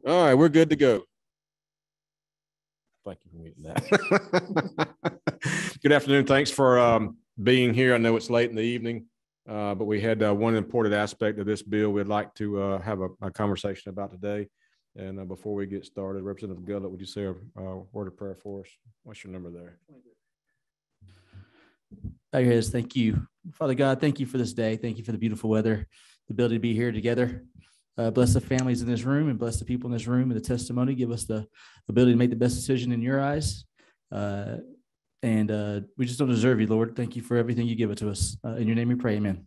All right, we're good to go. Thank you for muting that. Good afternoon. Thanks for being here. I know it's late in the evening, but we had one important aspect of this bill we'd like to have a conversation about today. And before we get started, Representative Gullett, would you say a word of prayer for us? What's your number there? Bow your heads. Thank you. Father God, thank you for this day. Thank you for the beautiful weather, the ability to be here together. Bless the families in this room and bless the people in this room and the testimony. Give us the ability to make the best decision in your eyes. And we just don't deserve you, Lord. Thank you for everything you give it to us. In your name we pray, amen.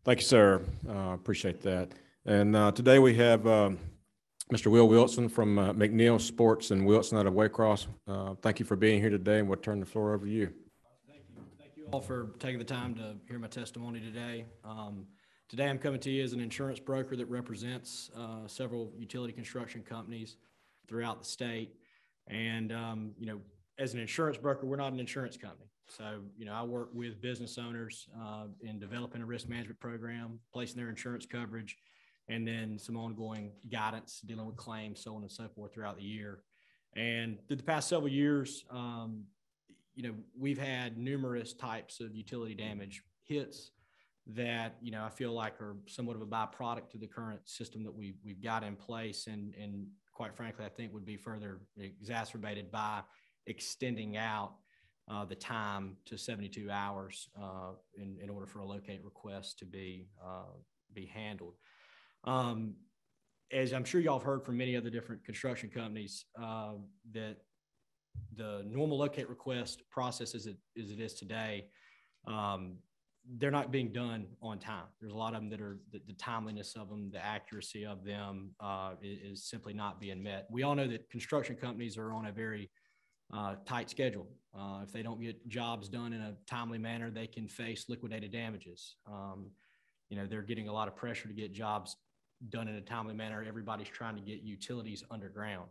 Thank you, sir. Appreciate that. And today we have Mr. Will Wilson from McNeil Sports and Wilson out of Waycross. Thank you for being here today, and we'll turn the floor over to you. Thank you all for taking the time to hear my testimony today. Today I'm coming to you as an insurance broker that represents several utility construction companies throughout the state. And, as an insurance broker, we're not an insurance company. So, I work with business owners in developing a risk management program, placing their insurance coverage, and then some ongoing guidance, dealing with claims, so on and so forth throughout the year. And through the past several years, we've had numerous types of utility damage hits that, I feel like are somewhat of a byproduct to the current system that we've got in place. And quite frankly, I think would be further exacerbated by extending out the time to 72 hours in order for a locate request to be handled. As I'm sure y'all have heard from many of the different construction companies, that the normal locate request process as it is today, they're not being done on time. There's a lot of them that are the timeliness of them, the accuracy of them is simply not being met. We all know that construction companies are on a very tight schedule. If they don't get jobs done in a timely manner, they can face liquidated damages. They're getting a lot of pressure to get jobs done in a timely manner. Everybody's trying to get utilities underground.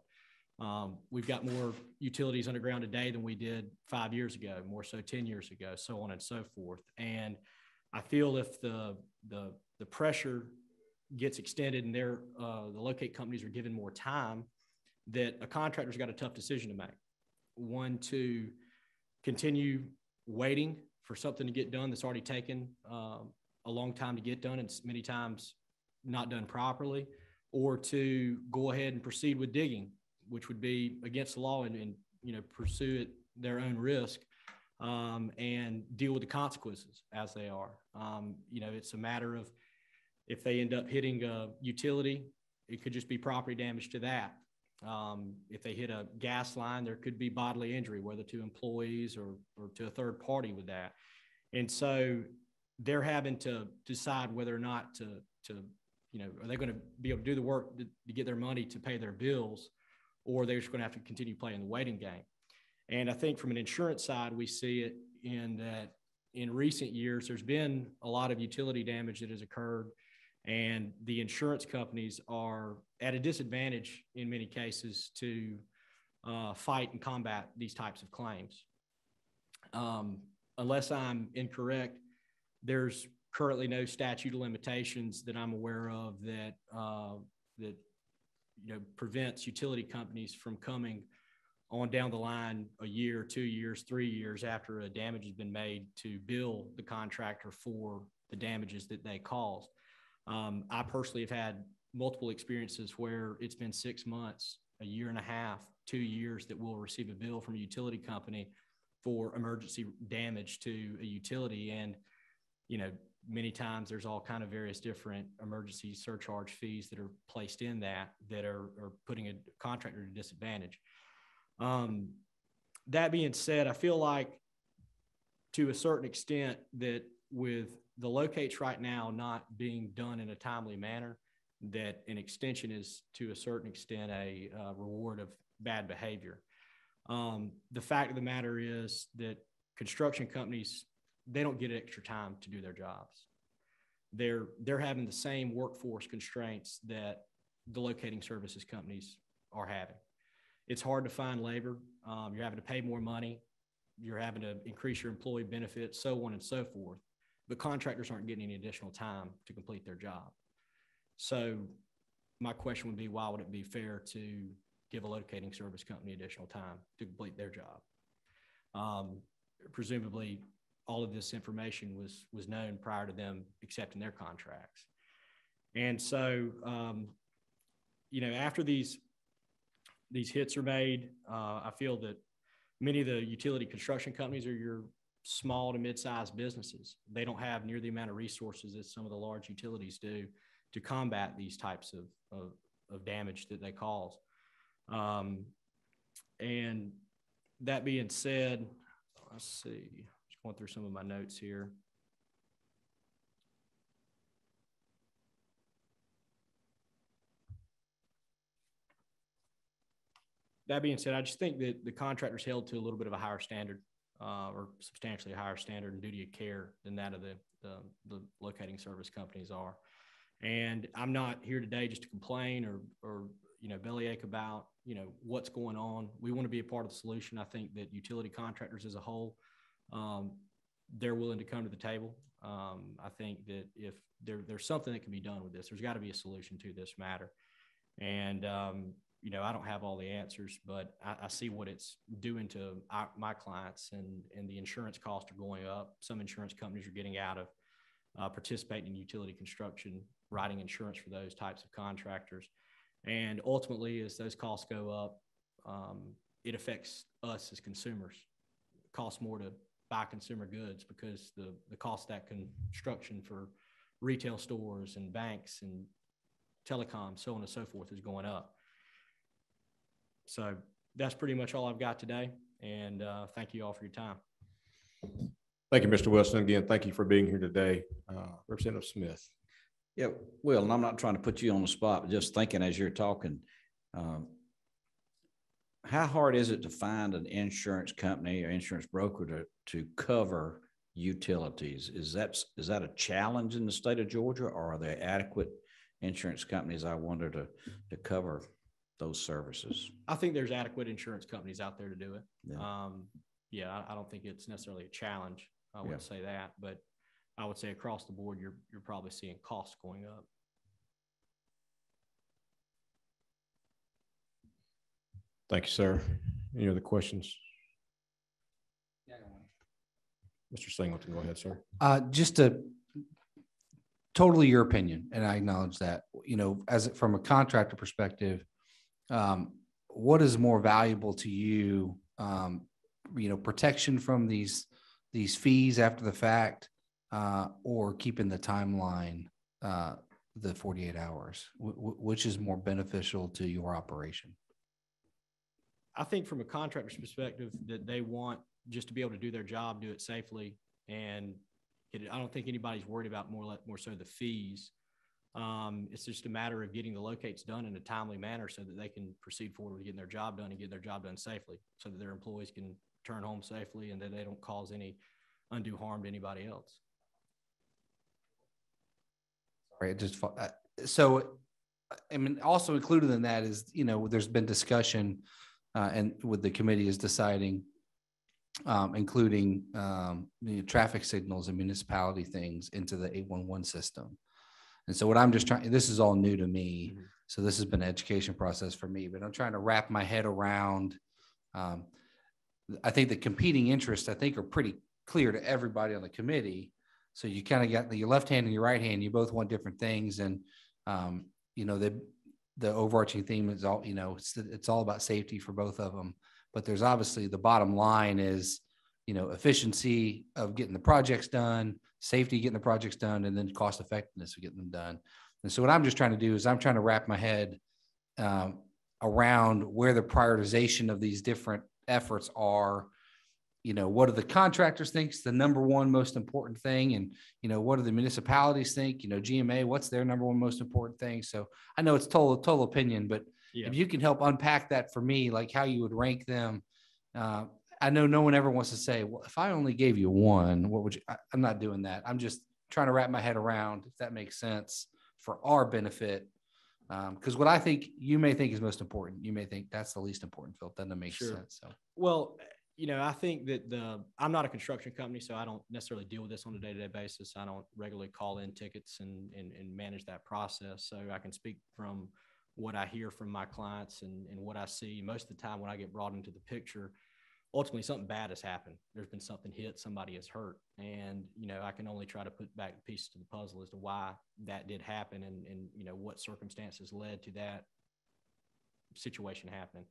We've got more utilities underground today than we did 5 years ago, more so 10 years ago, so on and so forth. And I feel if the pressure gets extended and the locate companies are given more time, that a contractor's got a tough decision to make. One, to continue waiting for something to get done that's already taken a long time to get done and many times not done properly, or to go ahead and proceed with digging, which would be against the law and pursue it their own risk and deal with the consequences as they are. It's a matter of if they end up hitting a utility, it could just be property damage to that. If they hit a gas line, there could be bodily injury, whether to employees or to a third party with that. And so they're having to decide whether or not to are they going to be able to do the work to get their money to pay their bills, or they're just going to have to continue playing the waiting game. And I think from an insurance side, we see it in that in recent years, there's been a lot of utility damage that has occurred, and the insurance companies are at a disadvantage in many cases to fight and combat these types of claims. Unless I'm incorrect, there's currently no statute of limitations that I'm aware of that prevents utility companies from coming on down the line a year, 2 years, 3 years after a damage has been made to bill the contractor for the damages that they caused. I personally have had multiple experiences where it's been 6 months, a year and a half, 2 years that we'll receive a bill from a utility company for emergency damage to a utility. And, many times there's all kind of various different emergency surcharge fees that are placed in that are putting a contractor at a disadvantage. That being said, I feel like to a certain extent that with the locates right now not being done in a timely manner, that an extension is to a certain extent a reward of bad behavior. The fact of the matter is that construction companies, they don't get extra time to do their jobs. They're having the same workforce constraints that the locating services companies are having. It's hard to find labor. You're having to pay more money. You're having to increase your employee benefits, so on and so forth. But contractors aren't getting any additional time to complete their job. So my question would be, why would it be fair to give a locating service company additional time to complete their job? Presumably all of this information was known prior to them accepting their contracts. And so, after these hits are made, I feel that many of the utility construction companies are your small to mid-sized businesses. They don't have near the amount of resources that some of the large utilities do to combat these types of damage that they cause. And that being said, let's see, just going through some of my notes here. That being said, I just think that the contractor's held to a little bit of a higher standard, or substantially higher standard and duty of care than that of the locating service companies are. And I'm not here today just to complain or bellyache about what's going on. We want to be a part of the solution. I think that utility contractors as a whole, they're willing to come to the table. I think that if there's something that can be done with this, there's got to be a solution to this matter. And I don't have all the answers, but I see what it's doing to my clients, and the insurance costs are going up. Some insurance companies are getting out of participating in utility construction, writing insurance for those types of contractors. And ultimately, as those costs go up, it affects us as consumers. It costs more to buy consumer goods because the cost of that construction for retail stores and banks and telecom, so on and so forth, is going up. So that's pretty much all I've got today. And thank you all for your time. Thank you, Mr. Wilson. Again, thank you for being here today. Representative Smith. Yeah, Will, and I'm not trying to put you on the spot, but just thinking as you're talking, how hard is it to find an insurance company or insurance broker to cover utilities? Is that a challenge in the state of Georgia, or are there adequate insurance companies, I wonder, to cover those services? I think there's adequate insurance companies out there to do it. Yeah. I don't think it's necessarily a challenge. I wouldn't say that, but I would say across the board, you're probably seeing costs going up. Thank you, sir. Any other questions? Mr. Singleton, go ahead, sir. Just totally your opinion, and I acknowledge that. From a contractor perspective, what is more valuable to you? Protection from these fees after the fact, or keeping the timeline, the 48 hours, which is more beneficial to your operation? I think from a contractor's perspective that they want just to be able to do their job, do it safely. And I don't think anybody's worried about more so the fees. It's just a matter of getting the locates done in a timely manner so that they can proceed forward with getting their job done and getting their job done safely, so that their employees can return home safely and that they don't cause any undue harm to anybody else. Sorry, so I mean, also included in that is, there's been discussion, and with the committee is deciding, including traffic signals and municipality things into the 811 system. And so what I'm just trying, this is all new to me. Mm-hmm. So this has been an education process for me, but I'm trying to wrap my head around, I think the competing interests, I think, are pretty clear to everybody on the committee. So you kind of got your left hand and your right hand, you both want different things. And, the overarching theme is all, it's all about safety for both of them. But there's obviously the bottom line is, efficiency of getting the projects done, safety, getting the projects done, and then cost effectiveness of getting them done. And so what I'm just trying to do is I'm trying to wrap my head around where the prioritization of these different efforts are. What do the contractors think is the number one most important thing? And, what do the municipalities think? GMA, what's their number one most important thing? So I know it's total opinion, but if you can help unpack that for me, like how you would rank them. I know no one ever wants to say, well, if I only gave you one, what would you? I'm not doing that. I'm just trying to wrap my head around, if that makes sense, for our benefit. Because what I think you may think is most important, you may think that's the least important, Phil. Doesn't make sense. So, well, I think that I'm not a construction company, so I don't necessarily deal with this on a day-to-day basis. I don't regularly call in tickets and manage that process. So I can speak from what I hear from my clients and what I see. Most of the time when I get brought into the picture, ultimately something bad has happened. There's been something hit, somebody is hurt. And, I can only try to put back the pieces to the puzzle as to why that did happen and what circumstances led to that situation happening.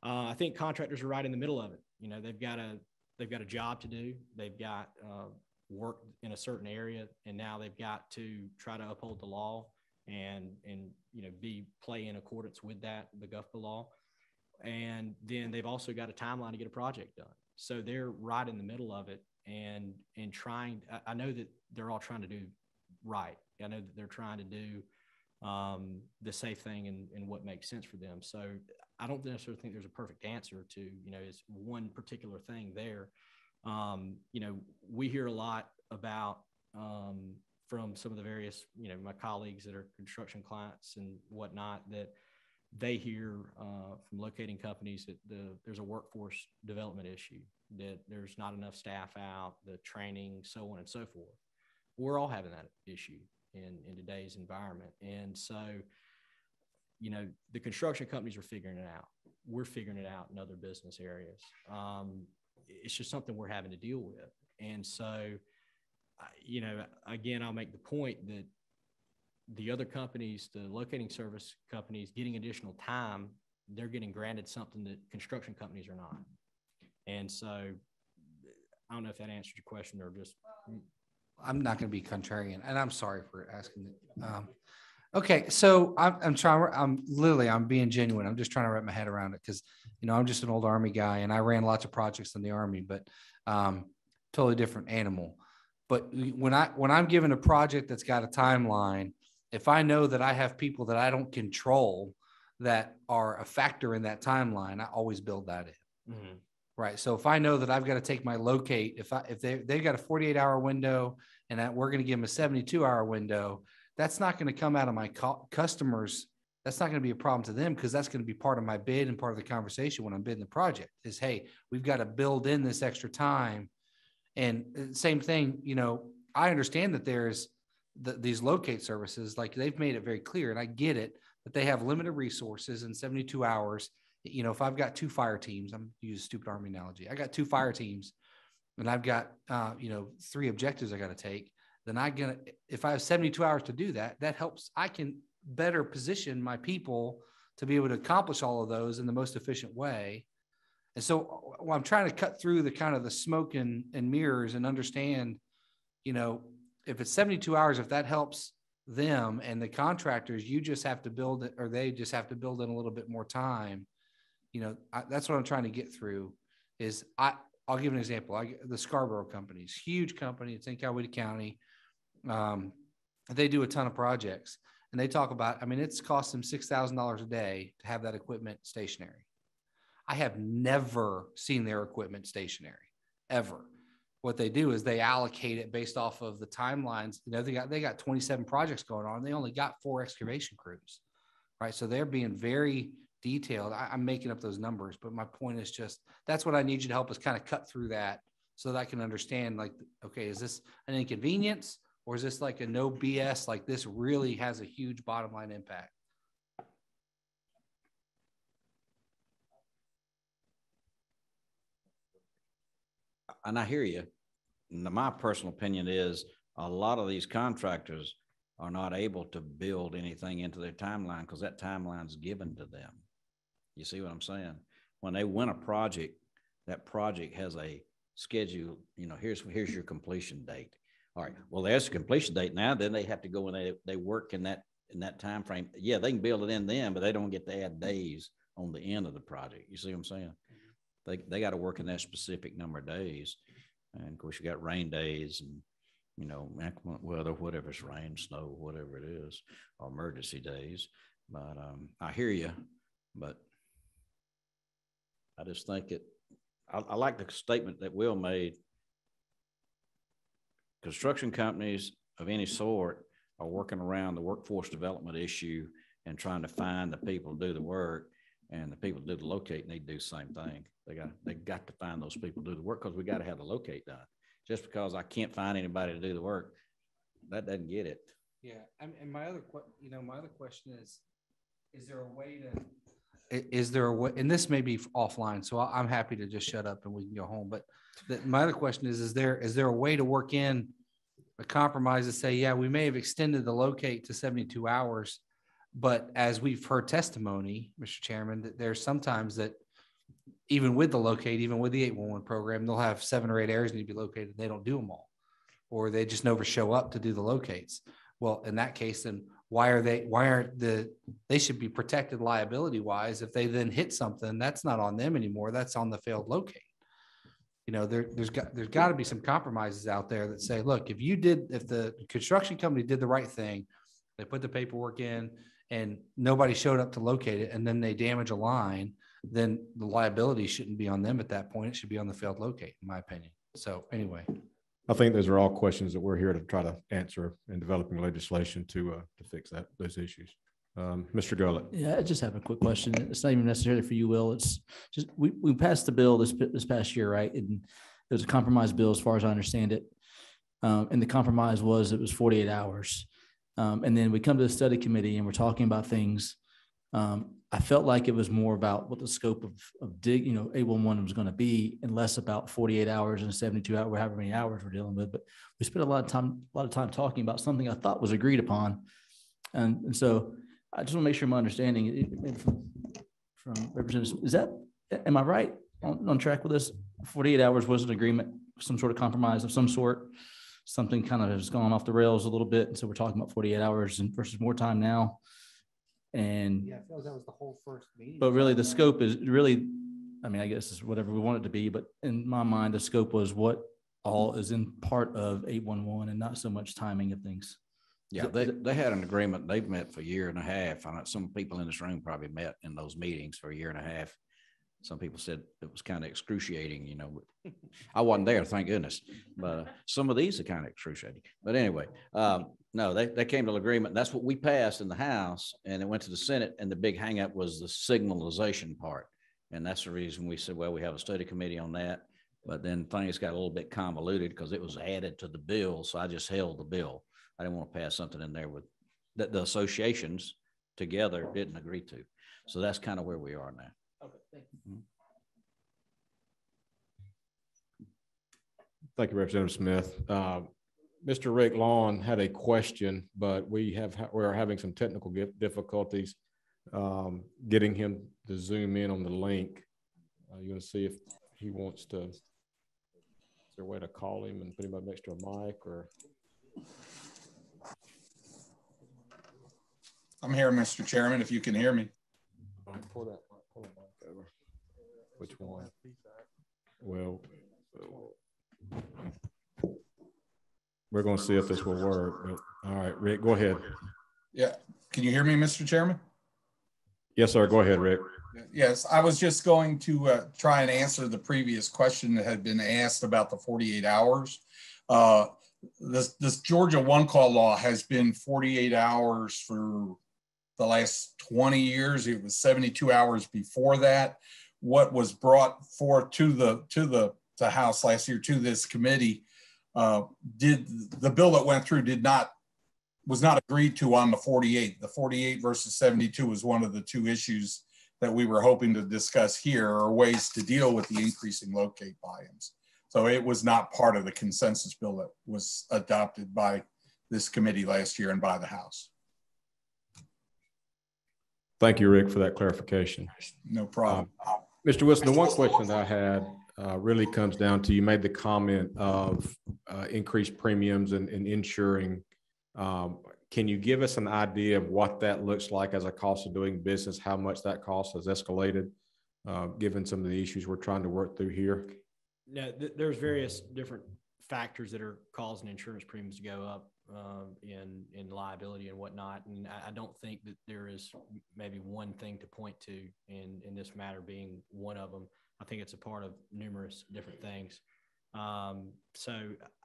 I think contractors are right in the middle of it. They've got a job to do. They've got work in a certain area, and now they've got to try to uphold the law and play in accordance with that, the GUFPA law. And then they've also got a timeline to get a project done. So they're right in the middle of it and trying. I know that they're all trying to do right. I know that they're trying to do the safe thing and what makes sense for them. So I don't necessarily think there's a perfect answer to, is one particular thing there. We hear a lot about from some of the various, my colleagues that are construction clients and whatnot, that they hear from locating companies that there's a workforce development issue, that there's not enough staff out, the training, so on and so forth. We're all having that issue in today's environment. And so, the construction companies are figuring it out. We're figuring it out in other business areas. It's just something we're having to deal with. And so, again, I'll make the point that the other companies, the locating service companies, getting additional time, they're getting granted something that construction companies are not. And so I don't know if that answered your question or just. I'm not going to be contrarian, and I'm sorry for asking it. Okay, so I'm being genuine. I'm just trying to wrap my head around it because, I'm just an old Army guy and I ran lots of projects in the Army, but totally different animal. But when I'm given a project that's got a timeline, if I know that I have people that I don't control that are a factor in that timeline, I always build that in. Mm-hmm. Right. So if I know that I've got to take my locate, if they've got a 48-hour window and that we're going to give them a 72-hour window, that's not going to come out of my customers. That's not going to be a problem to them because that's going to be part of my bid and part of the conversation when I'm bidding the project is, hey, we've got to build in this extra time. And same thing, I understand that there's these locate services, like they've made it very clear, and I get it, that they have limited resources in 72 hours. If I've got two fire teams, I'm using a stupid Army analogy. I got two fire teams and I've got, 3 objectives I got to take. Then if I have 72 hours to do that, that helps. I can better position my people to be able to accomplish all of those in the most efficient way. And so I'm trying to cut through the kind of the smoke and mirrors and understand, if it's 72 hours, if that helps them and the contractors, you just have to build it, or they just have to build in a little bit more time. That's what I'm trying to get through is I'll give an example. The Scarborough companies, huge company. It's in Coweta County. They do a ton of projects and they talk about, it's cost them $6,000 a day to have that equipment stationary. I have never seen their equipment stationary ever. What they do is they allocate it based off of the timelines. They got 27 projects going on. They only got 4 excavation crews, right? So they're being very detailed. I'm making up those numbers, but my point is just, that's what I need you to help us kind of cut through that so that I can understand, like, okay, is this an inconvenience or is this like a no BS? Like this really has a huge bottom line impact. And I hear you. My personal opinion is a lot of these contractors are not able to build anything into their timeline because that timeline is given to them. You see what I'm saying? When they win a project, that project has a schedule. Here's your completion date. All right. Well, there's a completion date now. Then they have to go and they work in that time frame. Yeah, they can build it in then, but they don't get to add days on the end of the project. You see what I'm saying? They got to work in that specific number of days. And of course, you got rain days and, inclement weather, whatever it's rain, snow, whatever it is, or emergency days. But I hear you, but I just think I like the statement that Will made. Construction companies of any sort are working around the workforce development issue and trying to find the people to do the work. And the people that do the locate need to do the same thing. They got to find those people to do the work, because we got to have the locate done. Just because I can't find anybody to do the work, that doesn't get it. Yeah, and my other question is there a way to? Is there a way? And this may be offline, so I'm happy to just shut up and we can go home. But my other question is there a way to work in a compromise to say, yeah, we may have extended the locate to 72 hours, but as we've heard testimony, Mr. Chairman, that there's sometimes that even with the locate, even with the 811 program, they'll have 7 or 8 areas need to be located. They don't do them all, or they just never show up to do the locates. Well, in that case, then they should be protected liability wise. If they then hit something, that's not on them anymore. That's on the failed locate. You know, there's got to be some compromises out there that say, look, if the construction company did the right thing, they put the paperwork in and nobody showed up to locate it, and then they damage a line, then the liability shouldn't be on them at that point. It should be on the failed locate, in my opinion. So anyway. I think those are all questions that we're here to try to answer in developing legislation to fix those issues. Mr. Gullett. Yeah, I just have a quick question. It's not even necessarily for you, Will. It's just, we passed the bill this past year, right? And it was a compromise bill as far as I understand it. And the compromise was, it was 48 hours. And then we come to the study committee and we're talking about things. I felt like it was more about what the scope of 811 was going to be, and less about 48 hours and 72 hours, however many hours we're dealing with. But we spent a lot of time talking about something I thought was agreed upon. And so I just want to make sure my understanding from representatives, am I right on track with this? 48 hours was an agreement, some sort of compromise of some sort. Something kind of has gone off the rails a little bit. And so we're talking about 48 hours versus more time now. And yeah, I feel like that was the whole first meeting. But really the scope is really, I mean, I guess it's whatever we want it to be, but in my mind, the scope was what all is in part of 811 and not so much timing of things. Yeah, they had an agreement. They've met for a year and a half. I know some people in this room probably met in those meetings for a year and a half. Some people said it was kind of excruciating, you know. I wasn't there, thank goodness. But some of these are kind of excruciating. But anyway, no, they came to an agreement. That's what we passed in the House, and it went to the Senate. And the big hangup was the signalization part. And that's the reason we said, well, we have a study committee on that. But then things got a little bit convoluted because it was added to the bill. So I just held the bill. I didn't want to pass something in there with that the associations together didn't agree to. So that's kind of where we are now. Okay, thank you. Thank you, Representative Smith. Mr. Rick Lawn had a question, but we're having some technical difficulties getting him to zoom in on the link. You want to see if he wants to? Is there a way to call him and put him up next to a mic, or? I'm here, Mr. Chairman, if you can hear me. Pull that mic over. Which one? Well, we're going to see if this will work. But, all right, Rick, go ahead. Yeah. Can you hear me, Mr. Chairman? Yes, sir. Go ahead, Rick. Yes, I was just going to try and answer the previous question that had been asked about the 48 hours. This Georgia one call law has been 48 hours for the last 20 years. It was 72 hours before that. What was brought forth to the House last year to this committee, the bill that went through was not agreed to on the 48. The 48 versus 72 was one of the two issues that we were hoping to discuss here, or ways to deal with the increasing locate volumes. So it was not part of the consensus bill that was adopted by this committee last year and by the House. Thank you, Rick, for that clarification. No problem. Mr. Wilson, the one question that I had really comes down to, you made the comment of increased premiums and insuring. Can you give us an idea of what that looks like as a cost of doing business, how much that cost has escalated, given some of the issues we're trying to work through here? No, there's various different factors that are causing insurance premiums to go up in liability and whatnot. And I don't think that there is maybe one thing to point to in this matter being one of them. I think it's a part of numerous different things. So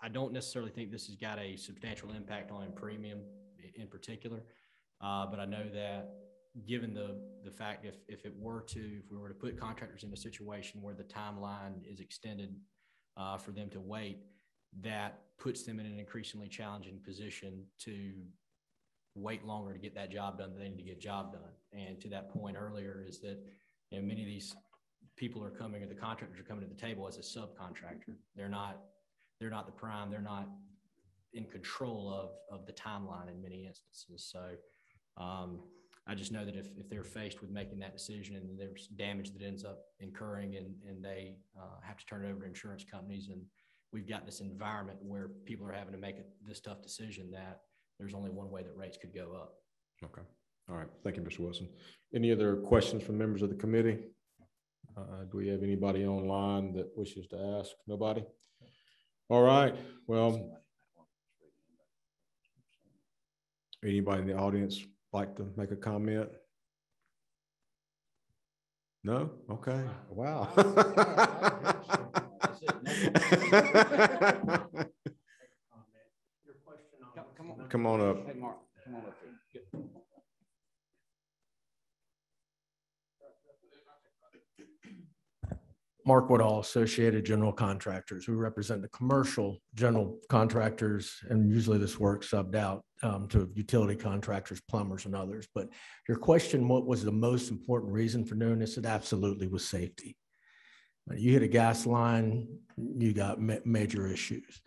I don't necessarily think this has got a substantial impact on premium in particular. But I know that given the fact if we were to put contractors in a situation where the timeline is extended for them to wait, that puts them in an increasingly challenging position to wait longer to get that job done that they need to get job done. And to that point earlier is that, you know, many of these people are coming, or the contractors are coming to the table as a subcontractor. They're not the prime. They're not in control of the timeline in many instances. So I just know that if they're faced with making that decision and there's damage that ends up incurring and they have to turn it over to insurance companies, and we've got this environment where people are having to make this tough decision, that there's only one way that rates could go up. Okay. All right. Thank you, Mr. Wilson. Any other questions from members of the committee? Do we have anybody online that wishes to ask? Nobody? All right. Well, anybody in the audience like to make a comment? No? Okay. Wow. Come on up. Hey, Mark, come on up here. Mark Woodall, Associated General Contractors. We represent the commercial general contractors, and usually this work subbed out to utility contractors, plumbers, and others. But your question, what was the most important reason for doing this? It absolutely was safety. You hit a gas line, you got major issues.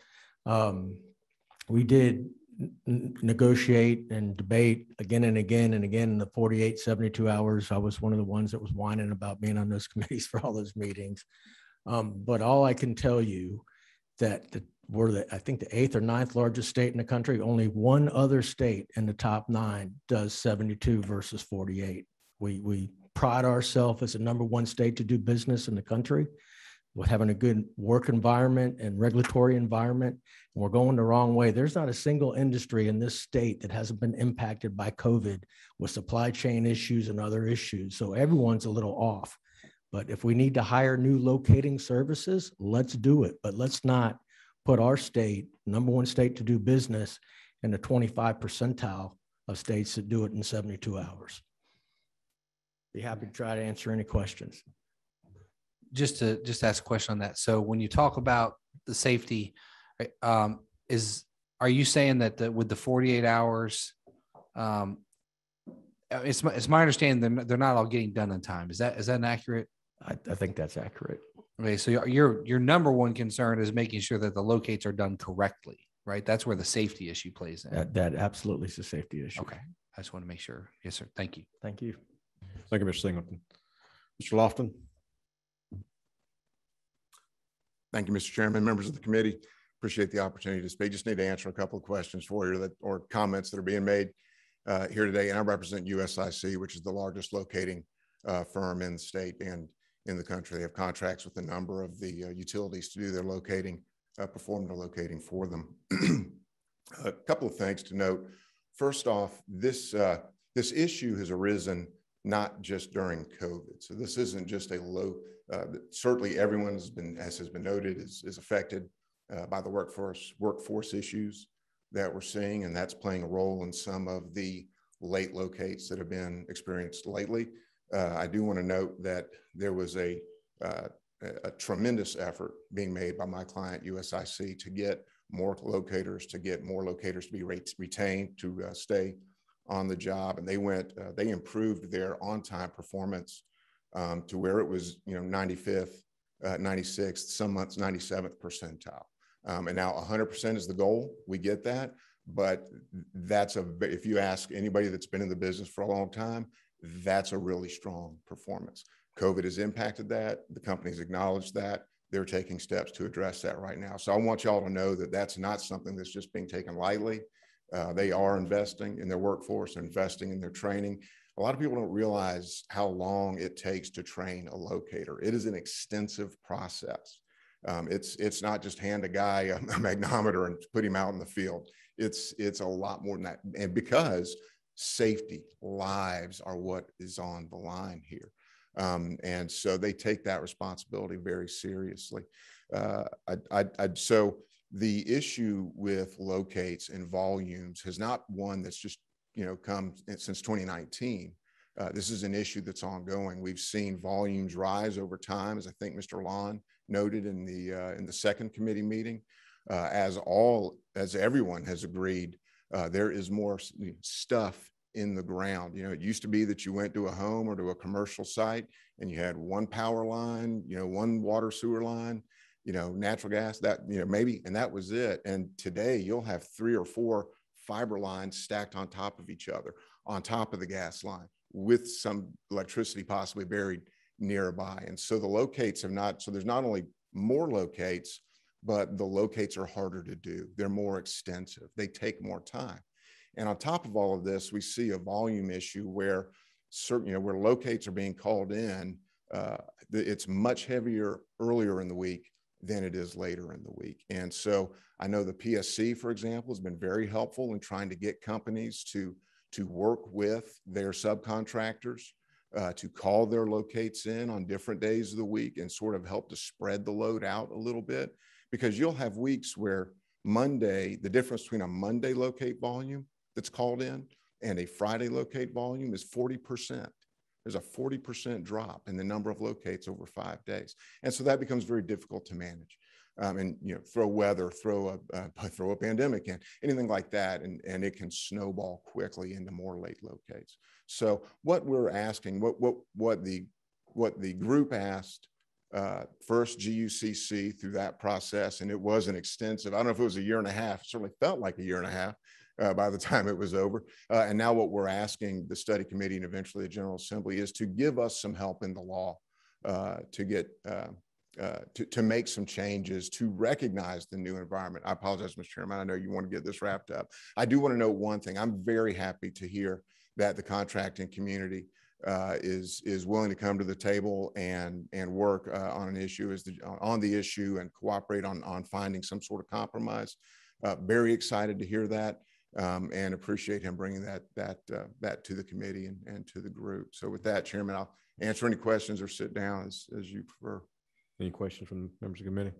We did negotiate and debate again and again and again in the 48, 72 hours. I was one of the ones that was whining about being on those committees for all those meetings. But all I can tell you that we're I think the 8th or 9th largest state in the country. Only one other state in the top 9 does 72 versus 48. We pride ourselves as the #1 state to do business in the country, with having a good work environment and regulatory environment. And we're going the wrong way. There's not a single industry in this state that hasn't been impacted by COVID with supply chain issues and other issues. So everyone's a little off. But if we need to hire new locating services, let's do it. But let's not put our state, #1 state to do business, in the 25th percentile of states that do it in 72 hours. Be happy to try to answer any questions. Just ask a question on that. So when you talk about the safety, are you saying that with the 48 hours, it's my understanding they're not all getting done on time. Is that inaccurate? I think that's accurate. Okay, so your #1 concern is making sure that the locates are done correctly, right? That's where the safety issue plays in. That absolutely is a safety issue. Okay, I just want to make sure. Yes, sir. Thank you. Thank you. Thank you, Mr. Singleton. Mr. Lofton. Thank you, Mr. Chairman, members of the committee. Appreciate the opportunity to speak. Just need to answer a couple of questions for you or comments that are being made here today. And I represent USIC, which is the largest locating firm in the state and in the country. They have contracts with a number of the utilities to do their locating, perform the locating for them. A couple of things to note. First off, this issue has arisen not just during COVID. So this isn't just a certainly everyone has been, as has been noted, is affected by the workforce issues that we're seeing, and that's playing a role in some of the late locates that have been experienced lately. I do want to note that there was a tremendous effort being made by my client USIC to get more locators, to be retained, to stay on the job, and they improved their on-time performance to where it was 95th, 96th, some months 97th percentile. And now 100% is the goal. We get that, but if you ask anybody that's been in the business for a long time, that's a really strong performance. COVID has impacted that. The company's acknowledged that. They're taking steps to address that right now. So I want y'all to know that that's not something that's just being taken lightly. They are investing in their workforce, investing in their training. A lot of people don't realize how long it takes to train a locator. It is an extensive process. It's not just hand a guy a magnometer and put him out in the field. It's a lot more than that. And because safety, lives are what is on the line here. And so they take that responsibility very seriously. So the issue with locates and volumes has not one that's just come since 2019. This is an issue that's ongoing. We've seen volumes rise over time, as I think Mr. Lon noted in the second committee meeting. As everyone has agreed, there is more stuff in the ground. You know, it used to be that you went to a home or to a commercial site and you had one power line, you know, one water sewer line, you know, natural gas, that, you know, maybe, and that was it. And today you'll have 3 or 4 fiber lines stacked on top of each other, on top of the gas line, with some electricity possibly buried nearby. And so the locates have not, so there's not only more locates, but the locates are harder to do. They're more extensive. They take more time. And on top of all of this, we see a volume issue where certain, you know, where locates are being called in, it's much heavier earlier in the week than it is later in the week. And so I know the PSC, for example, has been very helpful in trying to get companies to work with their subcontractors, to call their locates in on different days of the week and sort of help to spread the load out a little bit, because you'll have weeks where Monday, the difference between a Monday locate volume that's called in and a Friday locate volume is 40%. There's a 40% drop in the number of locates over 5 days. And so that becomes very difficult to manage. And, you know, throw weather, throw a pandemic in, anything like that, and it can snowball quickly into more late locates. So what we're asking, what the group asked, first GUCC through that process, and it wasn't extensive. I don't know if it was a year and a half, certainly felt like a year and a half by the time it was over. And now what we're asking the study committee and eventually the General Assembly is to give us some help in the law to get to make some changes to recognize the new environment. I apologize, Mr. Chairman. I know you want to get this wrapped up. I do want to note one thing. I'm very happy to hear that the contracting community is willing to come to the table and work on an issue on the issue and cooperate on finding some sort of compromise. Very excited to hear that, and appreciate him bringing that to the committee and to the group. So with that, Chairman, I'll answer any questions or sit down as you prefer. Any questions from members of the committee?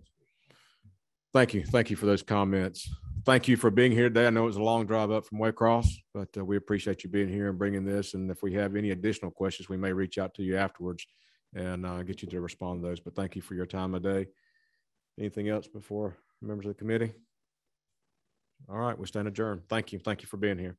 Thank you. Thank you for those comments. Thank you for being here today. I know it was a long drive up from Waycross, but we appreciate you being here and bringing this. And if we have any additional questions, we may reach out to you afterwards and get you to respond to those. But thank you for your time today. Anything else before members of the committee? All right, we stand adjourned. Thank you. Thank you for being here.